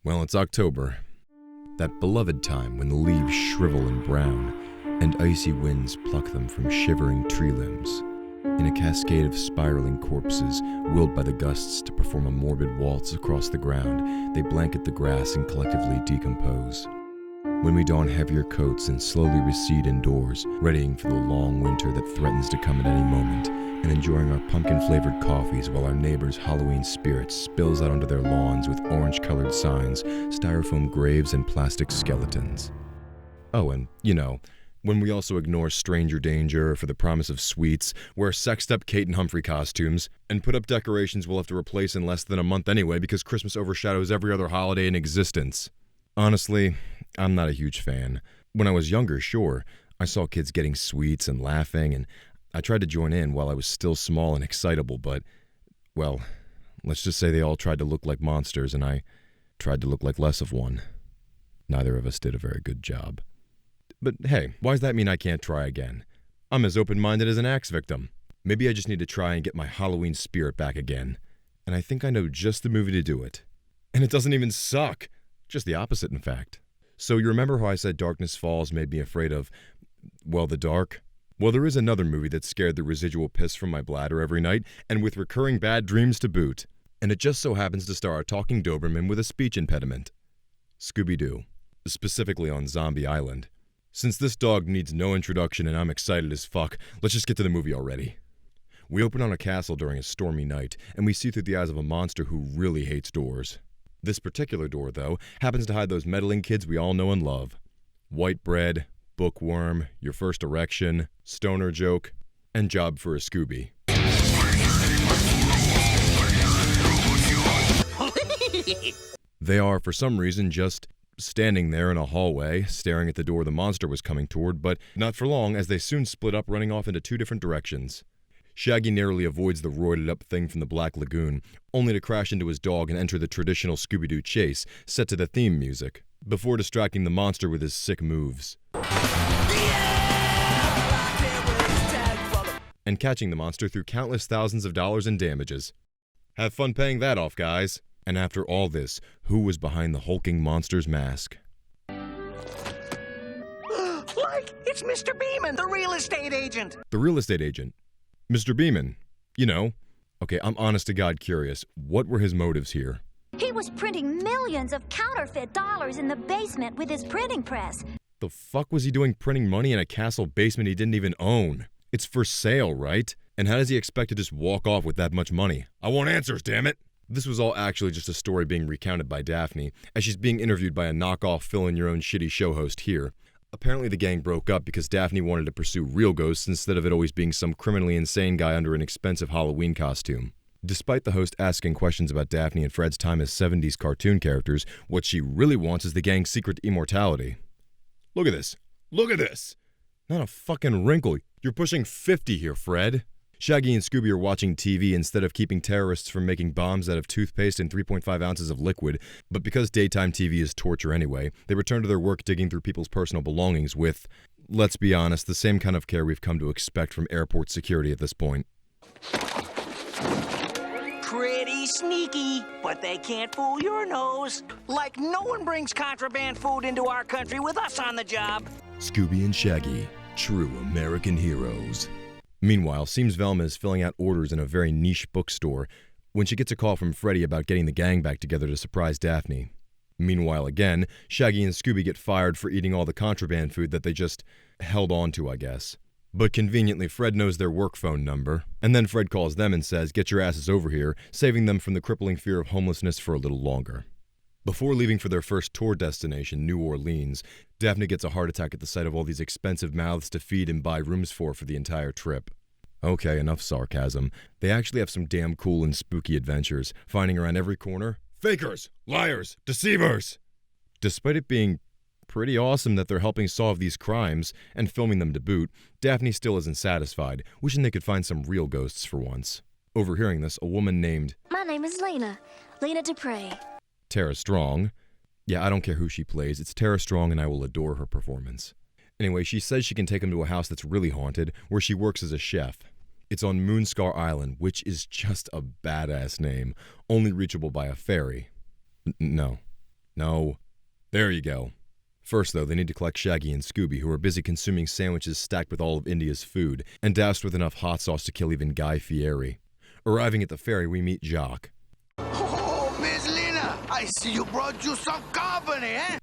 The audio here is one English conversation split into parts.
Well, it's October. That beloved time when the leaves shrivel and brown, and icy winds pluck them from shivering tree limbs. In a cascade of spiraling corpses, willed by the gusts to perform a morbid waltz across the ground, they blanket the grass and collectively decompose. When we don heavier coats and slowly recede indoors, readying for the long winter that threatens to come at any moment, and enjoying our pumpkin-flavored coffees while our neighbors' Halloween spirit spills out onto their lawns with orange-colored signs, styrofoam graves, and plastic skeletons. Oh, and, when we also ignore stranger danger for the promise of sweets, wear sexed-up Kate and Humphrey costumes, and put up decorations we'll have to replace in less than a month anyway because Christmas overshadows every other holiday in existence. Honestly, I'm not a huge fan. When I was younger, sure, I saw kids getting sweets and laughing, and I tried to join in while I was still small and excitable, but, well, let's just say they all tried to look like monsters, and I tried to look like less of one. Neither of us did a very good job. But hey, why does that mean I can't try again? I'm as open-minded as an axe victim. Maybe I just need to try and get my Halloween spirit back again. And I think I know just the movie to do it. And it doesn't even suck. Just the opposite, in fact. So you remember how I said Darkness Falls made me afraid of, well, the dark? Well, there is another movie that scared the residual piss from my bladder every night, and with recurring bad dreams to boot. And it just so happens to star a talking Doberman with a speech impediment. Scooby-Doo. Specifically on Zombie Island. Since this dog needs no introduction and I'm excited as fuck, let's just get to the movie already. We open on a castle during a stormy night, and we see through the eyes of a monster who really hates doors. This particular door, though, happens to hide those meddling kids we all know and love. White bread, bookworm, your first erection, stoner joke, and job for a Scooby. They are, for some reason, just standing there in a hallway, staring at the door the monster was coming toward, but not for long, as they soon split up, running off into two different directions. Shaggy narrowly avoids the roided-up thing from the Black Lagoon, only to crash into his dog and enter the traditional Scooby-Doo chase, set to the theme music, before distracting the monster with his sick moves. And catching the monster through countless thousands of dollars in damages. Have fun paying that off, guys. And after all this, who was behind the hulking monster's mask? Like, it's Mr. Beeman, the real estate agent. The real estate agent? Mr. Beeman. Okay, I'm honest to God curious. What were his motives here? He was printing millions of counterfeit dollars in the basement with his printing press. The fuck was he doing printing money in a castle basement he didn't even own? It's for sale, right? And how does he expect to just walk off with that much money? I want answers, damn it! This was all actually just a story being recounted by Daphne, as she's being interviewed by a knockoff fill-in-your-own-shitty show host here. Apparently the gang broke up because Daphne wanted to pursue real ghosts instead of it always being some criminally insane guy under an expensive Halloween costume. Despite the host asking questions about Daphne and Fred's time as 70s cartoon characters, what she really wants is the gang's secret immortality. Look at this. Look at this! Not a fucking wrinkle. You're pushing 50 here, Fred. Shaggy and Scooby are watching TV instead of keeping terrorists from making bombs out of toothpaste and 3.5 ounces of liquid, but because daytime TV is torture anyway, they return to their work digging through people's personal belongings with, let's be honest, the same kind of care we've come to expect from airport security at this point. Pretty sneaky, but they can't fool your nose. Like no one brings contraband food into our country with us on the job. Scooby and Shaggy, true American heroes. Meanwhile, Seems Velma is filling out orders in a very niche bookstore when she gets a call from Freddy about getting the gang back together to surprise Daphne. Meanwhile, again, Shaggy and Scooby get fired for eating all the contraband food that they just held on to, I guess. But conveniently, Fred knows their work phone number, and then Fred calls them and says, "Get your asses over here," saving them from the crippling fear of homelessness for a little longer. Before leaving for their first tour destination, New Orleans, Daphne gets a heart attack at the sight of all these expensive mouths to feed and buy rooms for the entire trip. Okay, enough sarcasm. They actually have some damn cool and spooky adventures, finding around every corner fakers, liars, deceivers! Despite it being pretty awesome that they're helping solve these crimes, and filming them to boot, Daphne still isn't satisfied, wishing they could find some real ghosts for once. Overhearing this, a woman named... My name is Lena Dupre. Tara Strong. Yeah, I don't care who she plays, it's Tara Strong and I will adore her performance. Anyway, she says she can take him to a house that's really haunted, where she works as a chef. It's on Moonscar Island, which is just a badass name, only reachable by a ferry. No. No. There you go. First, though, they need to collect Shaggy and Scooby, who are busy consuming sandwiches stacked with all of India's food, and doused with enough hot sauce to kill even Guy Fieri. Arriving at the ferry, we meet Jock. Oh, Miss Lena, I see you brought you some company, eh?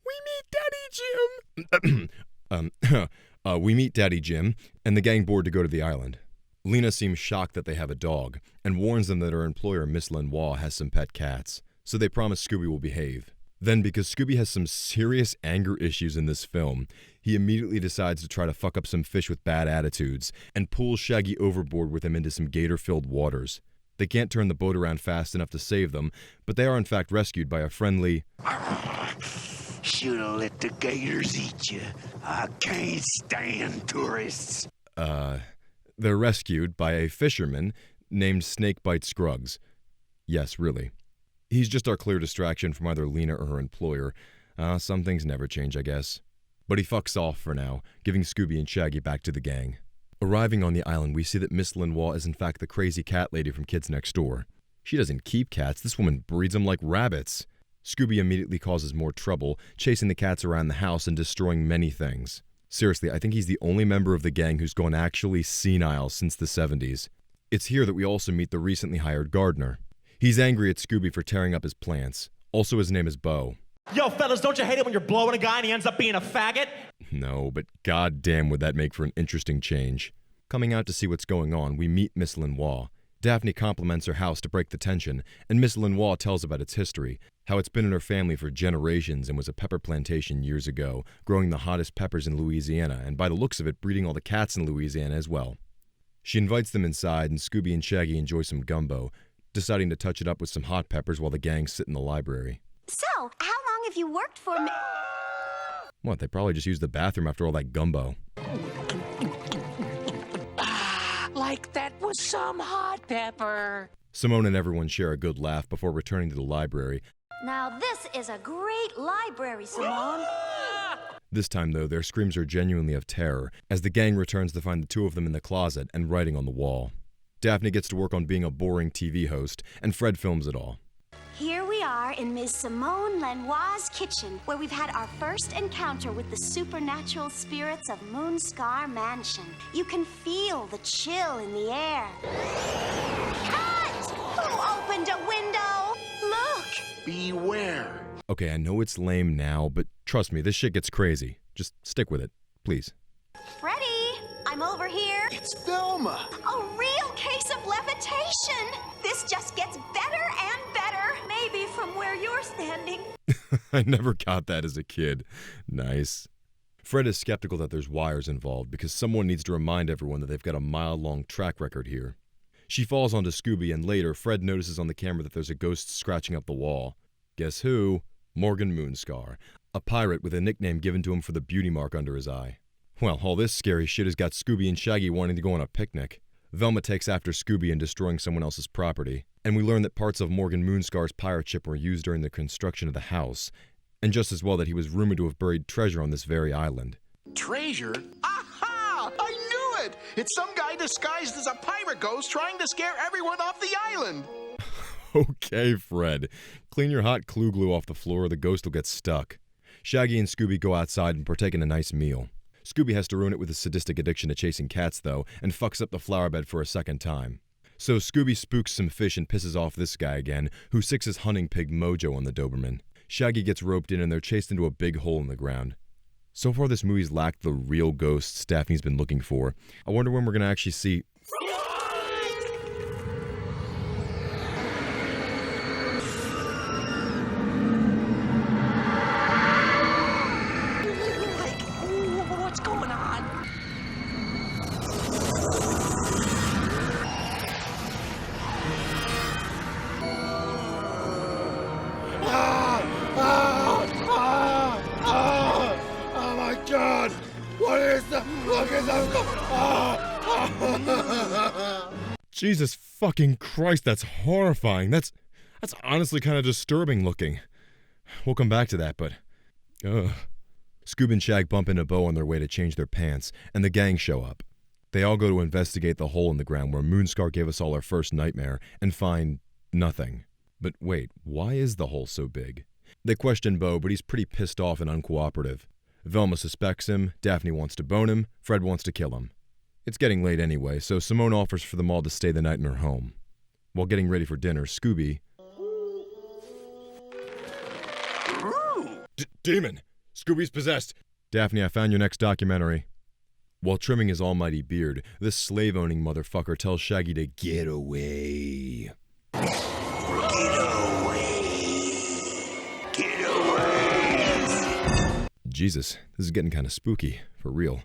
We meet Daddy Jim! We meet Daddy Jim, and the gang board to go to the island. Lena seems shocked that they have a dog, and warns them that her employer, Miss Lenoir, has some pet cats, so they promise Scooby will behave. Then, because Scooby has some serious anger issues in this film, he immediately decides to try to fuck up some fish with bad attitudes, and pulls Shaggy overboard with him into some gator-filled waters. They can't turn the boat around fast enough to save them, but they are in fact rescued by a friendly... Should've let the gators eat you. I can't stand tourists. They're rescued by a fisherman named Snakebite Scruggs. Yes, really. He's just our clear distraction from either Lena or her employer. Some things never change, I guess. But he fucks off for now, giving Scooby and Shaggy back to the gang. Arriving on the island, we see that Miss Lenoir is in fact the crazy cat lady from Kids Next Door. She doesn't keep cats, this woman breeds them like rabbits. Scooby immediately causes more trouble, chasing the cats around the house and destroying many things. Seriously, I think he's the only member of the gang who's gone actually senile since the 70s. It's here that we also meet the recently hired gardener. He's angry at Scooby for tearing up his plants. Also, his name is Bo. Yo, fellas, don't you hate it when you're blowing a guy and he ends up being a faggot? No, but goddamn would that make for an interesting change. Coming out to see what's going on, we meet Miss Lenoir. Daphne compliments her house to break the tension, and Miss Lenoir tells about its history, how it's been in her family for generations and was a pepper plantation years ago, growing the hottest peppers in Louisiana, and by the looks of it, breeding all the cats in Louisiana as well. She invites them inside, and Scooby and Shaggy enjoy some gumbo, deciding to touch it up with some hot peppers while the gang sit in the library. So, how long have you worked for me? What, they probably just used the bathroom after all that gumbo. Like that was some hot pepper. Simone and everyone share a good laugh before returning to the library. Now this is a great library, Simone. This time, though, their screams are genuinely of terror, as the gang returns to find the two of them in the closet and writing on the wall. Daphne gets to work on being a boring TV host, and Fred films it all. Here we are in Ms. Simone Lenoir's kitchen, where we've had our first encounter with the supernatural spirits of Moonscar Mansion. You can feel the chill in the air. Cut! Who opened a window? Look! Beware. Okay, I know it's lame now, but trust me, this shit gets crazy. Just stick with it, please. Freddie, I'm over here. It's Velma. A real case of levitation. This just gets better and better. Maybe from where you're standing. I never got that as a kid. Nice. Fred is skeptical that there's wires involved because someone needs to remind everyone that they've got a mile-long track record here. She falls onto Scooby, and later, Fred notices on the camera that there's a ghost scratching up the wall. Guess who? Morgan Moonscar, a pirate with a nickname given to him for the beauty mark under his eye. Well, all this scary shit has got Scooby and Shaggy wanting to go on a picnic. Velma takes after Scooby in destroying someone else's property, and we learn that parts of Morgan Moonscar's pirate ship were used during the construction of the house, and just as well that he was rumored to have buried treasure on this very island. Treasure? Aha! I knew it! It's some guy disguised as a pirate ghost trying to scare everyone off the island. Okay, Fred. Clean your hot clue glue off the floor or the ghost will get stuck. Shaggy and Scooby go outside and partake in a nice meal. Scooby has to ruin it with his sadistic addiction to chasing cats, though, and fucks up the flower bed for a second time. So Scooby spooks some fish and pisses off this guy again, who sicks his hunting pig mojo on the Doberman. Shaggy gets roped in and they're chased into a big hole in the ground. So far this movie's lacked the real ghosts Daphne's been looking for. I wonder when we're gonna actually see... What's going on? Oh my God! What is the fuck is that? Jesus fucking Christ, that's horrifying. That's honestly kind of disturbing looking. We'll come back to that, but... Ugh. Scoob and Shag bump into Bo on their way to change their pants, and the gang show up. They all go to investigate the hole in the ground where Moonscar gave us all our first nightmare, and find nothing. But wait, why is the hole so big? They question Bo, but he's pretty pissed off and uncooperative. Velma suspects him, Daphne wants to bone him, Fred wants to kill him. It's getting late anyway, so Simone offers for them all to stay the night in her home. While getting ready for dinner, Scooby... Demon! Scooby's possessed! Daphne, I found your next documentary. While trimming his almighty beard, this slave-owning motherfucker tells Shaggy to get away. Get away! Jesus, this is getting kind of spooky, for real.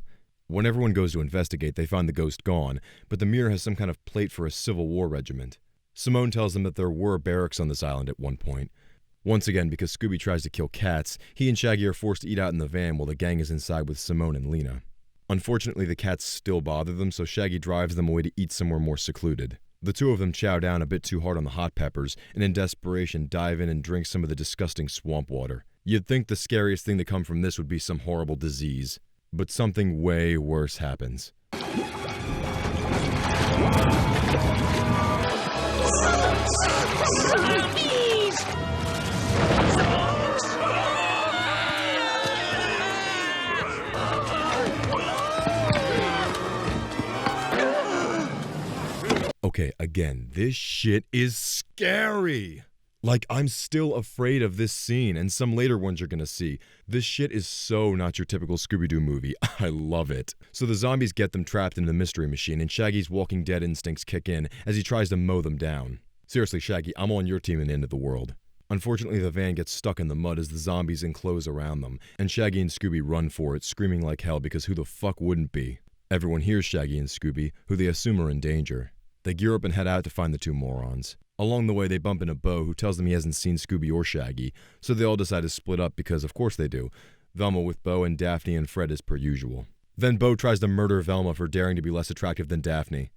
When everyone goes to investigate, they find the ghost gone, but the mirror has some kind of plate for a Civil War regiment. Simone tells them that there were barracks on this island at one point. Once again, because Scooby tries to kill cats, he and Shaggy are forced to eat out in the van while the gang is inside with Simone and Lena. Unfortunately, the cats still bother them, so Shaggy drives them away to eat somewhere more secluded. The two of them chow down a bit too hard on the hot peppers, and in desperation dive in and drink some of the disgusting swamp water. You'd think the scariest thing to come from this would be some horrible disease. But something way worse happens. Okay, again, this shit is scary. Like, I'm still afraid of this scene and some later ones you're gonna see. This shit is so not your typical Scooby-Doo movie. I love it. So the zombies get them trapped in the mystery machine and Shaggy's Walking Dead instincts kick in as he tries to mow them down. Seriously, Shaggy, I'm on your team in End of the World. Unfortunately, the van gets stuck in the mud as the zombies enclose around them, and Shaggy and Scooby run for it, screaming like hell because who the fuck wouldn't be? Everyone hears Shaggy and Scooby, who they assume are in danger. They gear up and head out to find the two morons. Along the way, they bump into Bo, who tells them he hasn't seen Scooby or Shaggy, so they all decide to split up because, of course they do. Velma with Bo and Daphne and Fred as per usual. Then Bo tries to murder Velma for daring to be less attractive than Daphne.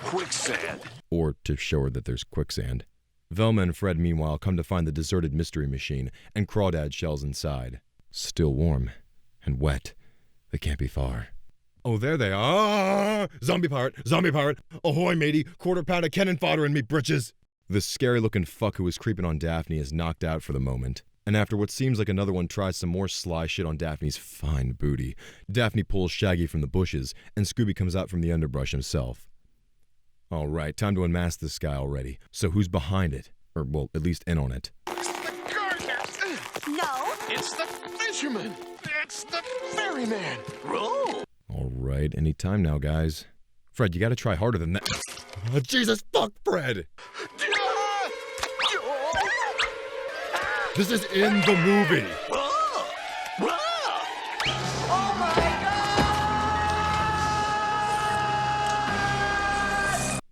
Quicksand. Or to show her that there's quicksand. Velma and Fred, meanwhile, come to find the deserted mystery machine and crawdad shells inside. Still warm and wet. They can't be far. Oh, there they are! Zombie pirate! Zombie pirate! Ahoy, matey! Quarter-pound of cannon fodder in me, britches! The scary-looking fuck who was creeping on Daphne is knocked out for the moment. And after what seems like another one tries some more sly shit on Daphne's fine booty, Daphne pulls Shaggy from the bushes, and Scooby comes out from the underbrush himself. Alright, time to unmask this guy already. So who's behind it? Or, well, at least in on it. It's the gardener. No. It's the fisherman. It's the ferryman. Roll! Alright, any time now, guys. Fred, you gotta try harder than that. Oh, Jesus, fuck, Fred! This is in the movie! Whoa! Whoa!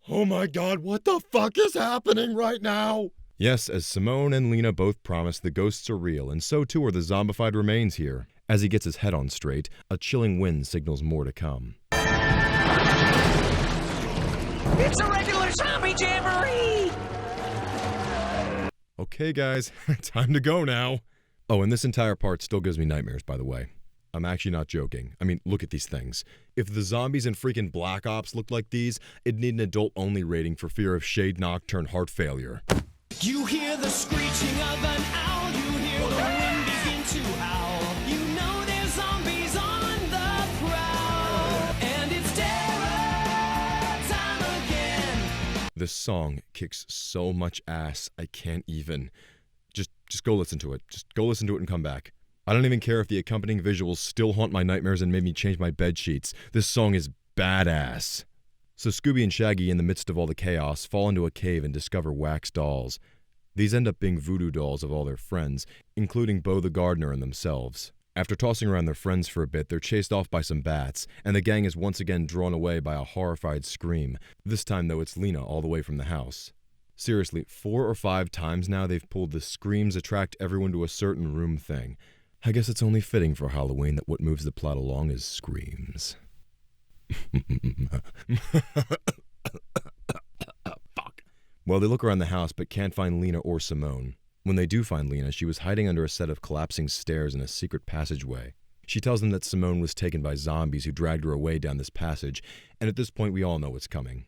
Oh my god, what the fuck is happening right now? Yes, as Simone and Lena both promised, the ghosts are real, and so too are the zombified remains here. As he gets his head on straight, a chilling wind signals more to come. It's a regular zombie jamboree! Okay, guys, time to go now. Oh, and this entire part still gives me nightmares, by the way. I'm actually not joking. I mean, look at these things. If the zombies in freaking Black Ops looked like these, it'd need an adult-only rating for fear of shade knock-turn heart failure. You hear the screeching of an owl, you hear the wind begin to howl. You know there's zombies on the prowl, and it's terror time again. This song kicks so much ass, I can't even. Just go listen to it. Just go listen to it and come back. I don't even care if the accompanying visuals still haunt my nightmares and made me change my bed sheets. This song is badass. So Scooby and Shaggy, in the midst of all the chaos, fall into a cave and discover wax dolls. These end up being voodoo dolls of all their friends, including Bo the gardener and themselves. After tossing around their friends for a bit, they're chased off by some bats, and the gang is once again drawn away by a horrified scream. This time, though, it's Lena all the way from the house. Seriously, 4 or 5 times now they've pulled the screams attract everyone to a certain room thing. I guess it's only fitting for Halloween that what moves the plot along is screams. Fuck. Well, they look around the house but can't find Lena or Simone. When they do find Lena, she was hiding under a set of collapsing stairs in a secret passageway. She tells them that Simone was taken by zombies who dragged her away down this passage, and at this point we all know what's coming.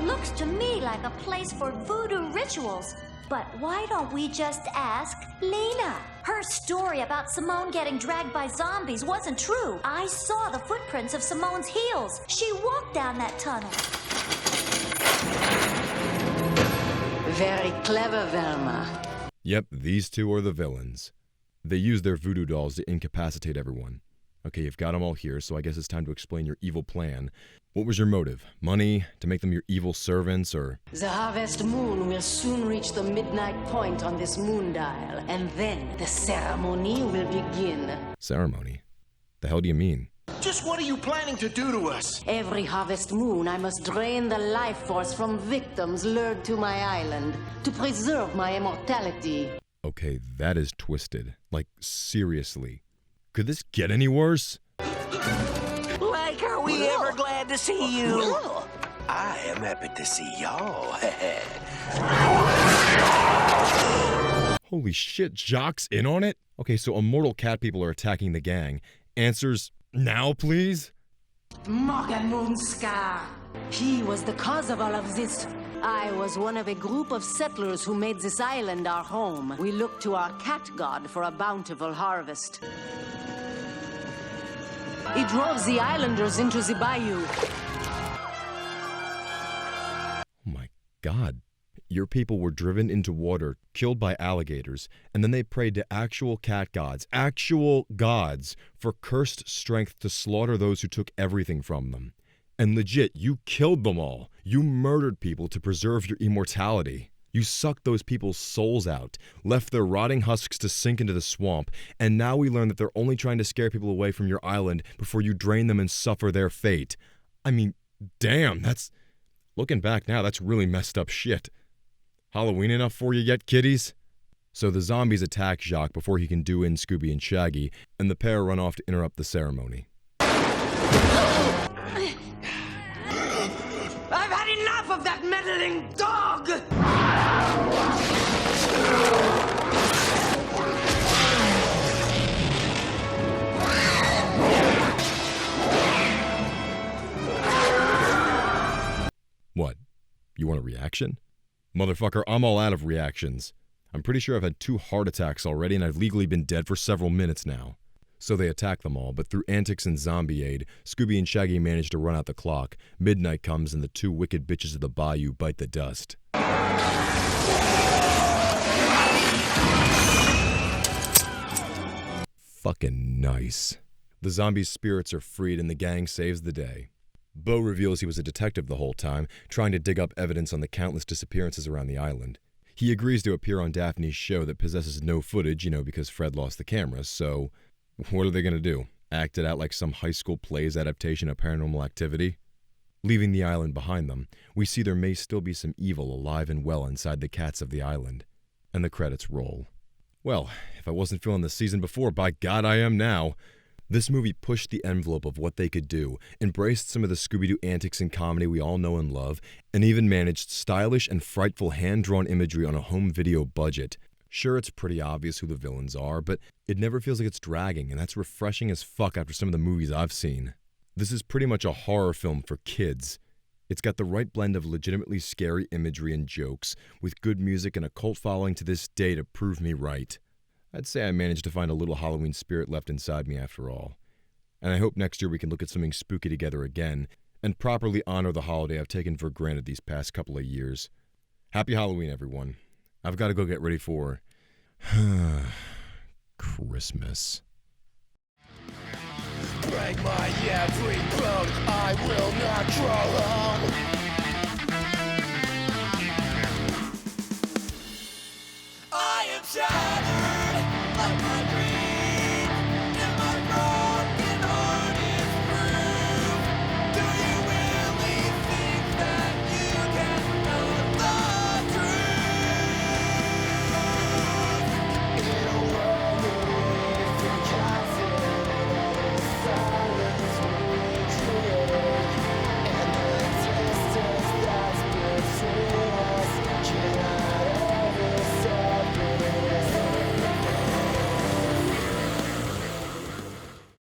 Looks to me really like a place for voodoo rituals. But why don't we just ask Lena? Her story about Simone getting dragged by zombies wasn't true. I saw the footprints of Simone's heels. She walked down that tunnel. Very clever, Velma. Yep, these two are the villains. They use their voodoo dolls to incapacitate everyone. Okay, you've got them all here, so I guess it's time to explain your evil plan. What was your motive? Money? To make them your evil servants, or...? The harvest moon will soon reach the midnight point on this moon dial, and then the ceremony will begin. Ceremony? The hell do you mean? Just what are you planning to do to us? Every harvest moon, I must drain the life force from victims lured to my island to preserve my immortality. Okay, that is twisted. Like, seriously. Could this get any worse? Like, are we ever glad to see you? I am happy to see y'all. Holy shit, Jock's in on it? Okay, so immortal cat people are attacking the gang. Answers now, please? Morgan Moonscar. He was the cause of all of this. I was one of a group of settlers who made this island our home. We looked to our cat god for a bountiful harvest. He drove the islanders into the bayou. Oh my god. Your people were driven into water, killed by alligators, and then they prayed to actual cat gods, for cursed strength to slaughter those who took everything from them. And legit, you killed them all. You murdered people to preserve your immortality. You sucked those people's souls out, left their rotting husks to sink into the swamp, and now we learn that they're only trying to scare people away from your island before you drain them and suffer their fate. I mean, damn, looking back now, that's really messed up shit. Halloween enough for you yet, kiddies? So the zombies attack Jacques before he can do in Scooby and Shaggy, and the pair run off to interrupt the ceremony. I've had enough of that meddling dog! What? You want a reaction? Motherfucker, I'm all out of reactions. I'm pretty sure I've had 2 heart attacks already, and I've legally been dead for several minutes now. So they attack them all, but through antics and zombie aid, Scooby and Shaggy manage to run out the clock. Midnight comes and the 2 wicked bitches of the bayou bite the dust. Fucking nice. The zombies' spirits are freed and the gang saves the day. Bo reveals he was a detective the whole time, trying to dig up evidence on the countless disappearances around the island. He agrees to appear on Daphne's show that possesses no footage, because Fred lost the camera, so what are they going to do? Act it out like some high school play's adaptation of Paranormal Activity? Leaving the island behind them, we see there may still be some evil alive and well inside the cats of the island. And the credits roll. Well, if I wasn't feeling the season before, by God I am now. This movie pushed the envelope of what they could do, embraced some of the Scooby-Doo antics and comedy we all know and love, and even managed stylish and frightful hand-drawn imagery on a home video budget. Sure, it's pretty obvious who the villains are, but it never feels like it's dragging, and that's refreshing as fuck after some of the movies I've seen. This is pretty much a horror film for kids. It's got the right blend of legitimately scary imagery and jokes, with good music and a cult following to this day to prove me right. I'd say I managed to find a little Halloween spirit left inside me after all. And I hope next year we can look at something spooky together again, and properly honor the holiday I've taken for granted these past couple of years. Happy Halloween, everyone. I've got to go get ready for Christmas. Break my every bone, I will not crawl